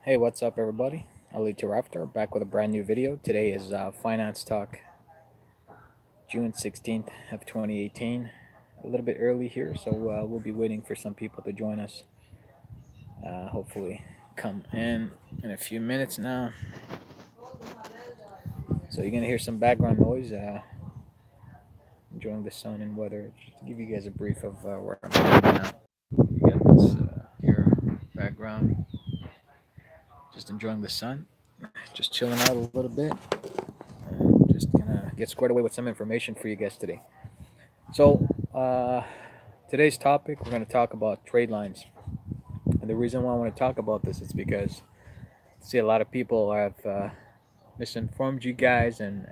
Hey, what's up, everybody? Ali Rafter back with a brand new video. Today is Finance Talk, June 16th of 2018. A little bit early here, so we'll be waiting for some people to join us. Hopefully, come in a few minutes now. So you're gonna hear some background noise. Enjoying the sun and weather. Just to give you guys a brief of where I'm at now. You got this here background. Just enjoying the sun. Just chilling out a little bit. Just gonna get squared away with some information for you guys today. So, today's topic, we're going to talk about trade lines. And the reason why I want to talk about this is because I see a lot of people have misinformed you guys and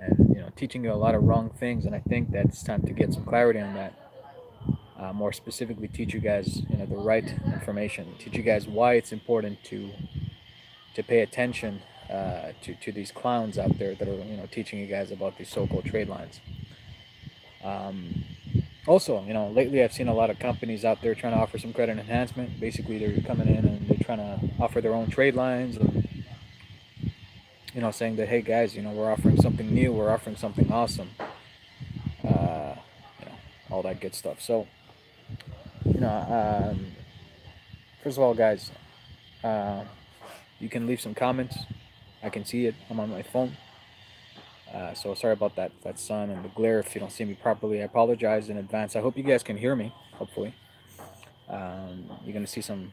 teaching you a lot of wrong things. And I think that it's time to get some clarity on that. More specifically, teach you guys the right information. Teach you guys why it's important to pay attention to these clowns out there that are teaching you guys about these so-called trade lines. Um, Also, lately I've seen a lot of companies out there trying to offer some credit enhancement. Basically, they're coming in and they're trying to offer their own trade lines, and saying that, hey guys, we're offering something new, we're offering something awesome, uh, all that good stuff. So, you know, um, first of all, guys, uh, you can leave some comments. I can see it. I'm on my phone. So sorry about that sun and the glare. If you don't see me properly, I apologize in advance. I hope you guys can hear me. Hopefully, you're gonna see some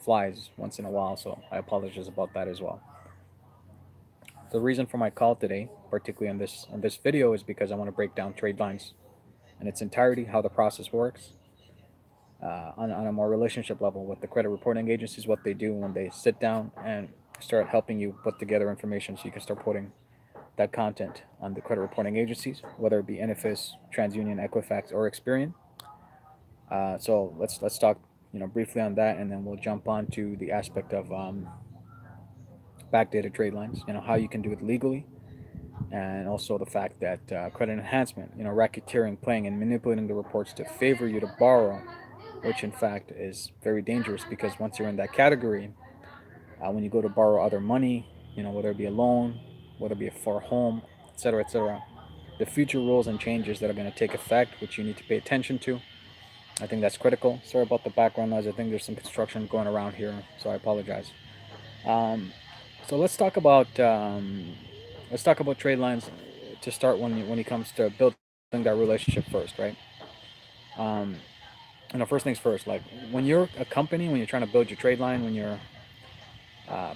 flies once in a while, so I apologize about that as well. The reason for my call today, particularly on this video, is because I want to break down trade lines in its entirety, how the process works, on a more relationship level with the credit reporting agencies, what they do when they sit down and start helping you put together information so you can start putting that content on the credit reporting agencies, whether it be NFIS, TransUnion, Equifax, or Experian. So let's talk briefly on that, and then we'll jump on to the aspect of backdated trade lines, how you can do it legally, and also the fact that credit enhancement, racketeering, playing, and manipulating the reports to favor you to borrow, which in fact is very dangerous because once you're in that category, when you go to borrow other money, whether it be a loan, whether it be for a home, etc., the future rules and changes that are going to take effect, which you need to pay attention to. I think that's critical. Sorry about the background noise. I think there's some construction going around here, so I apologize. Um, so let's talk about trade lines to start when it comes to building that relationship first, right? Um, first things first. Like when you're a company, when you're trying to build your trade line, when you're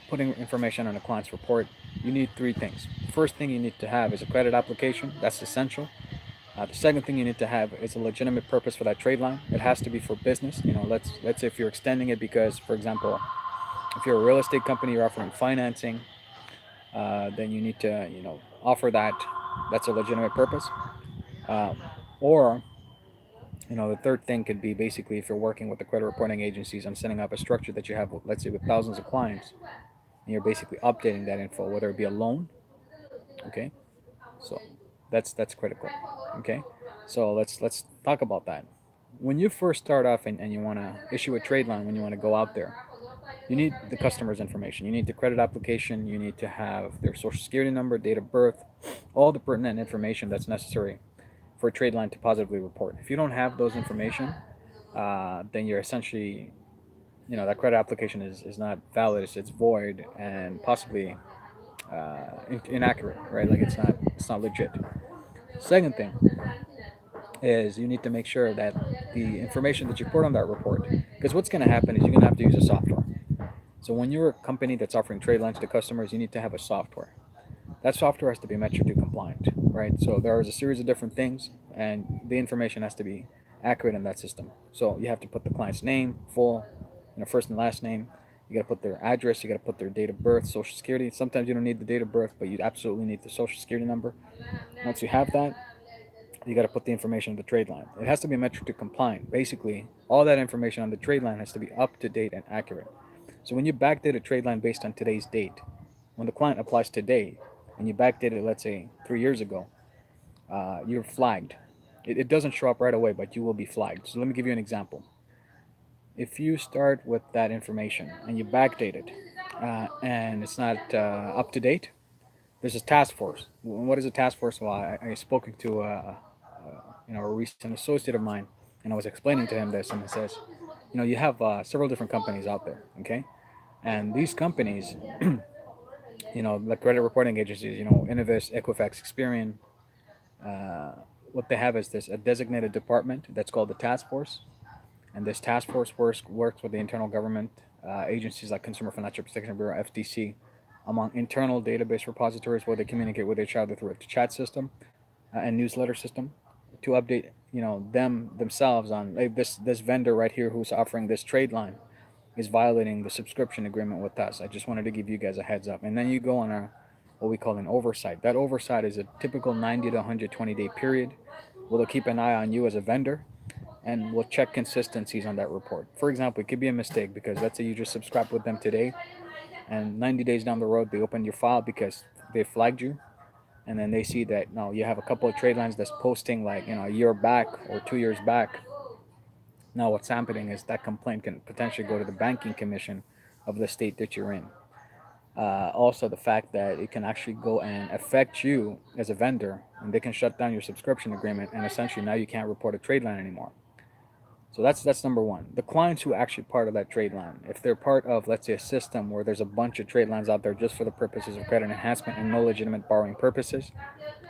putting information on a client's report, you need three things. The first thing you need to have is a credit application. That's essential. The second thing you need to have is a legitimate purpose for that trade line. It has to be for business. Let's say if you're extending it because, for example, if you're a real estate company, you're offering financing, then you need to offer that. That's a legitimate purpose. Um, or the third thing could be basically if you're working with the credit reporting agencies on setting up a structure that you have, let's say, with thousands of clients, and you're basically updating that info, whether it be a loan. Okay, so that's critical. Okay, so let's talk about that. When you first start off and you want to issue a trade line, when you want to go out there, you need the customer's information. You need the credit application. You need to have their social security number, date of birth, all the pertinent information that's necessary for a trade line to positively report. If you don't have those information, then you're essentially, that credit application is not valid. It's void and possibly inaccurate, right? Like it's not legit. Second thing is you need to make sure that the information that you put on that report, because what's going to happen is you're going to have to use a software. So when you're a company that's offering trade lines to customers, you need to have a software. That software has to be Metro 2 compliant, right? So there is a series of different things, and the information has to be accurate in that system. So you have to put the client's name, full, first and last name. You got to put their address. You got to put their date of birth, social security. Sometimes you don't need the date of birth, but you absolutely need the social security number. Once you have that, you got to put the information on the trade line. It has to be Metro 2 compliant. Basically, all that information on the trade line has to be up to date and accurate. So when you backdate a trade line based on today's date, when the client applies today, and you backdate it, let's say 3 years ago, you're flagged. It doesn't show up right away, but you will be flagged. So let me give you an example. If you start with that information and you backdate it, and it's not up to date, there's a task force. What is a task force? Well, I spoke to a recent associate of mine, and I was explaining to him this, and he says, you have several different companies out there, okay, and these companies, like credit reporting agencies, Innovis, Equifax, Experian, uh, what they have is this a designated department that's called the task force, and this task force works with the internal government agencies like Consumer Financial Protection Bureau, FTC, among internal database repositories where they communicate with each other through a chat system and newsletter system to update themselves on, hey, this vendor right here who's offering this trade line is violating the subscription agreement with us. I just wanted to give you guys a heads up. And then you go on a what we call an oversight. That oversight is a typical 90 to 120-day period where they'll keep an eye on you as a vendor and we'll check consistencies on that report. For example, it could be a mistake because let's say you just subscribe with them today and 90 days down the road they open your file because they flagged you, and then they see that no, you have a couple of trade lines that's posting like a year back or 2 years back. Now what's happening is that complaint can potentially go to the banking commission of the state that you're in. Also, the fact that it can actually go and affect you as a vendor, and they can shut down your subscription agreement, and essentially now you can't report a trade line anymore. So that's number one. The clients who are actually part of that trade line, if they're part of, let's say, a system where there's a bunch of trade lines out there just for the purposes of credit enhancement and no legitimate borrowing purposes,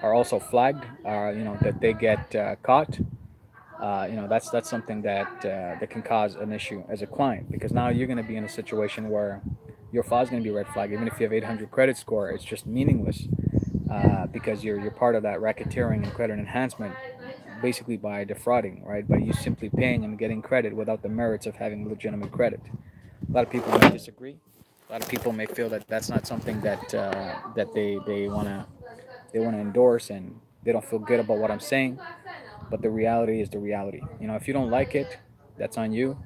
are also flagged. That they get caught. That's something that can cause an issue as a client because now you're going to be in a situation where your file is going to be red flagged. Even if you have 800 credit score, it's just meaningless because you're part of that racketeering and credit enhancement, basically by defrauding, right? By you simply paying and getting credit without the merits of having legitimate credit. A lot of people may disagree. A lot of people may feel that that's not something that they wanna endorse, and they don't feel good about what I'm saying. But the reality is the reality. If you don't like it, that's on you.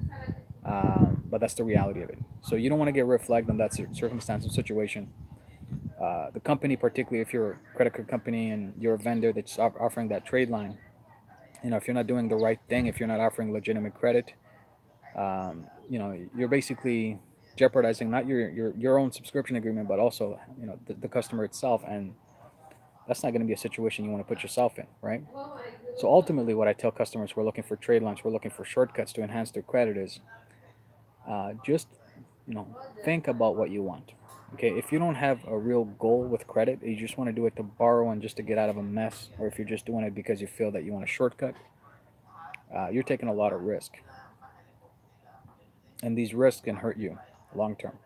But that's the reality of it. So you don't want to get red flagged on that circumstance and situation. The company, particularly if you're a credit card company and you're a vendor that's offering that trade line, if you're not doing the right thing, if you're not offering legitimate credit, you're basically jeopardizing not your own subscription agreement, but also the customer itself, and that's not going to be a situation you want to put yourself in, right? So ultimately, what I tell customers who are looking for trade lines, who are looking for shortcuts to enhance their credit, is just think about what you want. Okay, if you don't have a real goal with credit, you just want to do it to borrow and just to get out of a mess, or if you're just doing it because you feel that you want a shortcut, you're taking a lot of risk, and these risks can hurt you long term.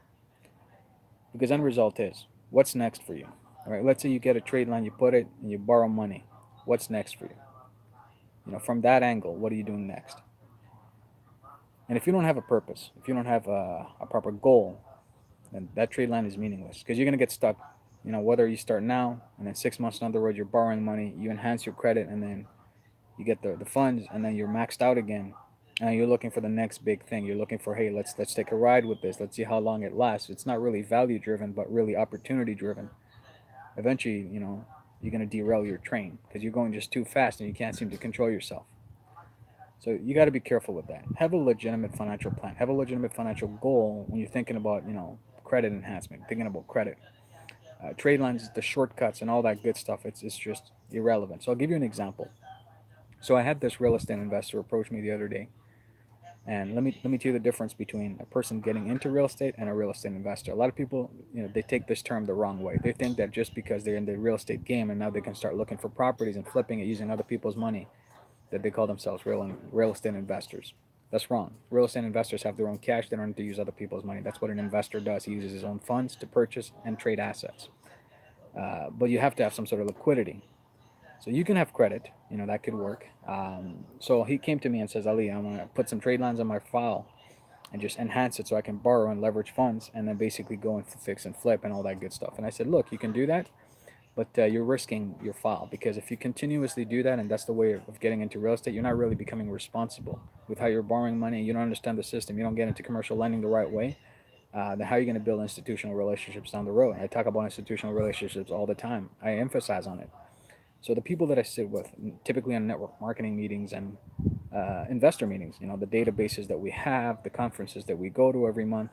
Because end result is, what's next for you? All right, let's say you get a trade line, you put it, and you borrow money. What's next for you? From that angle, what are you doing next? And if you don't have a purpose, if you don't have a proper goal, then that trade line is meaningless because you're going to get stuck. Whether you start now and then 6 months down the road, you're borrowing money, you enhance your credit, and then you get the funds, and then you're maxed out again. And you're looking for the next big thing. You're looking for, hey, let's take a ride with this. Let's see how long it lasts. It's not really value driven, but really opportunity driven. Eventually, you're going to derail your train because you're going just too fast and you can't seem to control yourself. So you got to be careful with that. Have a legitimate financial plan. Have a legitimate financial goal when you're thinking about, credit enhancement, thinking about credit. Trade lines, the shortcuts, and all that good stuff. It's just irrelevant. So I'll give you an example. So I had this real estate investor approach me the other day, and let me tell you the difference between a person getting into real estate and a real estate investor. A lot of people, they take this term the wrong way. They think that just because they're in the real estate game and now they can start looking for properties and flipping it using other people's money, that they call themselves real estate investors. That's wrong. Real estate investors have their own cash. They don't need to use other people's money. That's what an investor does. He uses his own funds to purchase and trade assets. But you have to have some sort of liquidity. So you can have credit. That could work. So he came to me and says, Ali, I'm going to put some trade lines on my file and just enhance it so I can borrow and leverage funds and then basically go and fix and flip and all that good stuff. And I said, look, you can do that, but you're risking your file because if you continuously do that, and that's the way of getting into real estate, you're not really becoming responsible with how you're borrowing money. You don't understand the system. You don't get into commercial lending the right way. Then how are you going to build institutional relationships down the road? I talk about institutional relationships all the time. I emphasize on it. So the people that I sit with, typically on network marketing meetings and investor meetings, the databases that we have, the conferences that we go to every month,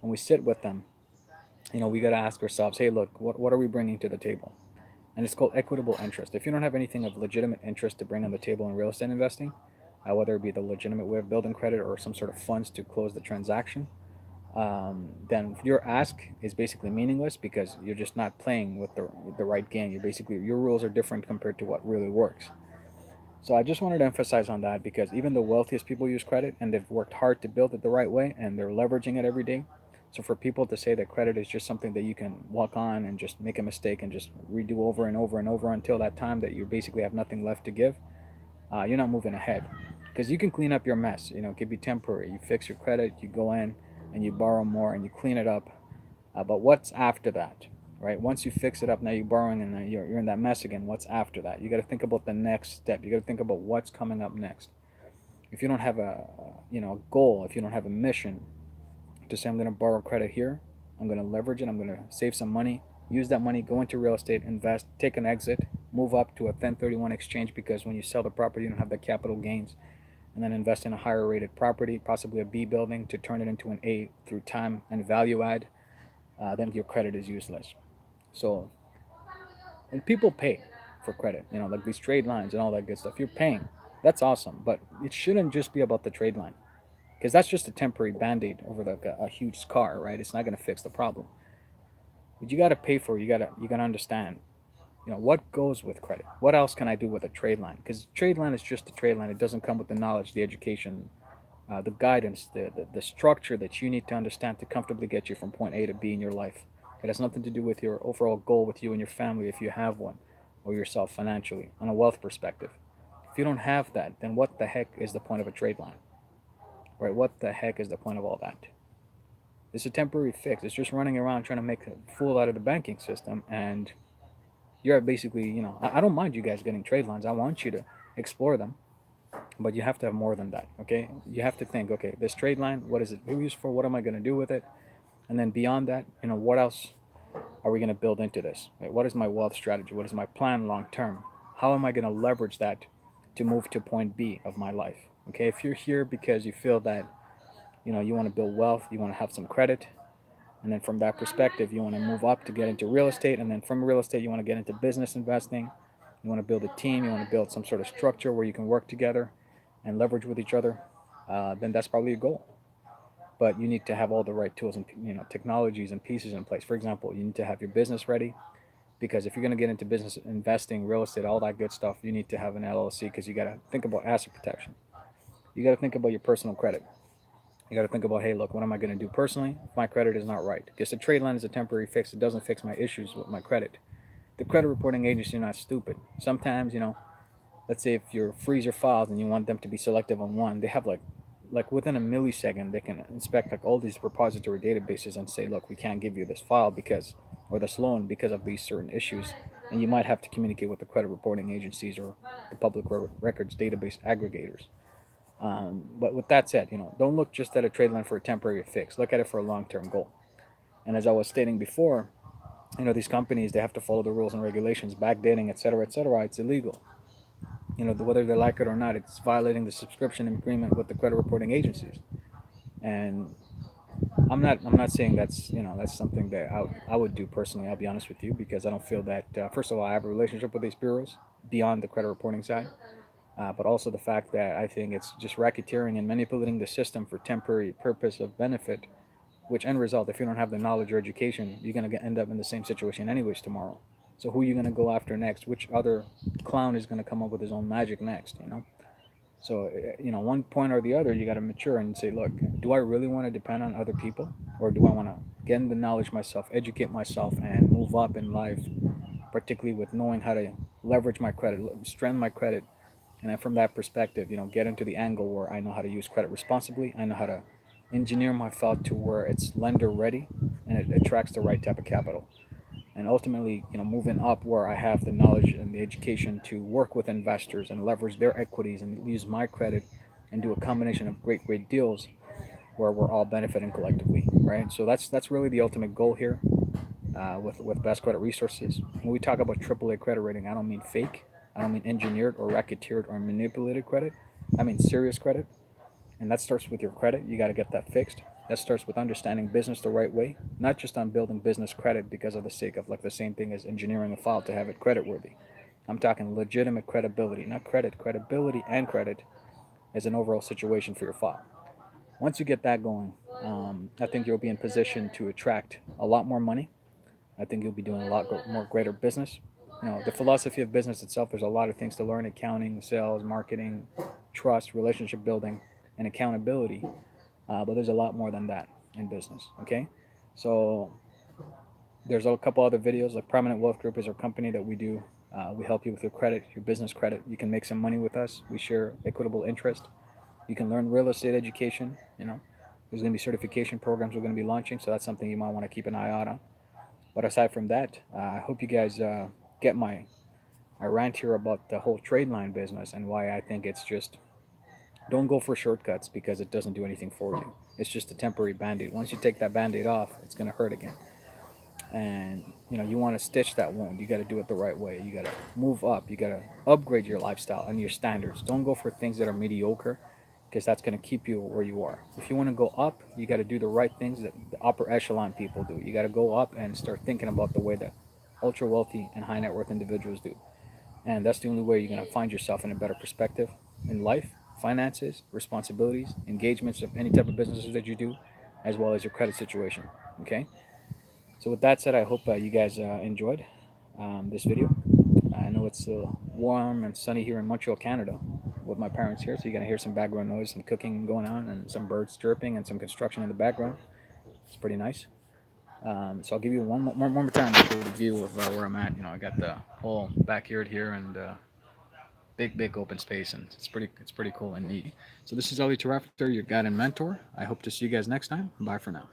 when we sit with them, We got to ask ourselves, hey, look, what are we bringing to the table? And it's called equitable interest. If you don't have anything of legitimate interest to bring on the table in real estate investing, whether it be the legitimate way of building credit or some sort of funds to close the transaction, then your ask is basically meaningless because you're just not playing with the right game. You're basically, your rules are different compared to what really works. So I just wanted to emphasize on that because even the wealthiest people use credit and they've worked hard to build it the right way and they're leveraging it every day. So for people to say that credit is just something that you can walk on and just make a mistake and just redo over and over and over until that time that you basically have nothing left to give, you're not moving ahead. Because you can clean up your mess. It could be temporary. You fix your credit, you go in and you borrow more and you clean it up. But what's after that, right? Once you fix it up, now you're borrowing and you're in that mess again. What's after that? You got to think about the next step. You got to think about what's coming up next. If you don't have a goal, if you don't have a mission to say I'm going to borrow credit here, I'm going to leverage it, I'm going to save some money, use that money, go into real estate, invest, take an exit, move up to a 1031 exchange because when you sell the property, you don't have the capital gains, and then invest in a higher rated property, possibly a B building, to turn it into an A through time and value add, then your credit is useless. So, and people pay for credit, like these trade lines and all that good stuff. You're paying. That's awesome. But it shouldn't just be about the trade line because that's just a temporary band aid over a huge scar, right? It's not going to fix the problem. But you got to pay for it. You got to understand, what goes with credit. What else can I do with a trade line? Because trade line is just a trade line. It doesn't come with the knowledge, the education, the guidance, the structure that you need to understand to comfortably get you from point A to B in your life. It has nothing to do with your overall goal with you and your family if you have one, or yourself financially, on a wealth perspective. If you don't have that, then what the heck is the point of a trade line? Right? What the heck is the point of all that? It's a temporary fix. It's just running around trying to make a fool out of the banking system. And you're basically, I don't mind you guys getting trade lines. I want you to explore them. But you have to have more than that, okay? You have to think, okay, this trade line, what is it used for? What am I going to do with it? And then beyond that, what else are we going to build into this? Right? What is my wealth strategy? What is my plan long term? How am I going to leverage that to move to point B of my life? Okay, if you're here because you feel that you want to build wealth, you want to have some credit, and then from that perspective, you want to move up to get into real estate, and then from real estate, you want to get into business investing. You want to build a team. You want to build some sort of structure where you can work together and leverage with each other. Then that's probably a goal. But you need to have all the right tools and technologies and pieces in place. For example, you need to have your business ready because if you're going to get into business investing, real estate, all that good stuff, you need to have an LLC because you got to think about asset protection. You got to think about your personal credit. You got to think about, hey, look, what am I going to do personally if my credit is not right? Because the trade line is a temporary fix. It doesn't fix my issues with my credit. The credit reporting agency are not stupid. Sometimes, let's say if you freeze your files and you want them to be selective on one, they have like within a millisecond they can inspect like all these repository databases and say, look, we can't give you this file because or this loan because of these certain issues, and you might have to communicate with the credit reporting agencies or the public records database aggregators. But with that said, don't look just at a trade line for a temporary fix. Look at it for a long-term goal. And as I was stating before, these companies, they have to follow the rules and regulations, backdating, etc., etc. It's illegal. Whether they like it or not, it's violating the subscription agreement with the credit reporting agencies. And I'm not saying that's something that I would do personally. I'll be honest with you because I don't feel that. First of all, I have a relationship with these bureaus beyond the credit reporting side. But also the fact that I think it's just racketeering and manipulating the system for temporary purpose of benefit, which end result, if you don't have the knowledge or education, you're going to end up in the same situation anyways tomorrow. So who are you going to go after next? Which other clown is going to come up with his own magic next? So, one point or the other, you got to mature and say, look, do I really want to depend on other people? Or do I want to gain the knowledge myself, educate myself, and move up in life, particularly with knowing how to leverage my credit, strengthen my credit, and then from that perspective, get into the angle where I know how to use credit responsibly. I know how to engineer my file to where it's lender ready and it attracts the right type of capital. And ultimately, moving up where I have the knowledge and the education to work with investors and leverage their equities and use my credit and do a combination of great deals where we're all benefiting collectively, right? So that's really the ultimate goal here with Best Credit Resources. When we talk about AAA credit rating, I don't mean fake. I don't mean engineered or racketeered or manipulated credit. I mean serious credit, and that starts with your credit. You got to get that fixed. That starts with understanding business the right way, not just on building business credit because of the sake of like the same thing as engineering a file to have it credit worthy. I'm talking legitimate credibility, not credit, credibility and credit as an overall situation for your file. Once you get that going, I think you'll be in position to attract a lot more money. I think you'll be doing a lot more greater business. The philosophy of business itself, there's a lot of things to learn: accounting, sales, marketing, trust, relationship building, and accountability. But there's a lot more than that in business. Okay, so there's a couple other videos. Like Prominent Wealth Group is our company that we do. We help you with your credit, your business credit. You can make some money with us. We share equitable interest. You can learn real estate education. There's going to be certification programs we're going to be launching, so that's something you might want to keep an eye out on. But aside from that, I hope you guys get my rant here about the whole trade line business and why I think it's just, don't go for shortcuts because it doesn't do anything for you. It's just a temporary band-aid. Once you take that band-aid off, it's going to hurt again. And you want to stitch that wound. You got to do it the right way. You got to move up. You got to upgrade your lifestyle and your standards. Don't go for things that are mediocre, because that's going to keep you where you are. If you want to go up, you got to do the right things that the upper echelon people do. You got to go up and start thinking about the way that ultra wealthy and high net worth individuals do. And that's the only way you're going to find yourself in a better perspective in life, finances, responsibilities, engagements of any type of businesses that you do, as well as your credit situation. Okay? So, with that said, I hope you guys enjoyed this video. I know it's warm and sunny here in Montreal, Canada, with my parents here, so you're gonna hear some background noise, some cooking going on, and some birds chirping, and some construction in the background. It's pretty nice. So I'll give you one more time for the view of where I'm at. I got the whole backyard here and big open space, and it's pretty cool and neat. So this is Ali Tarafter, your guide and mentor. I hope to see you guys next time. Bye for now.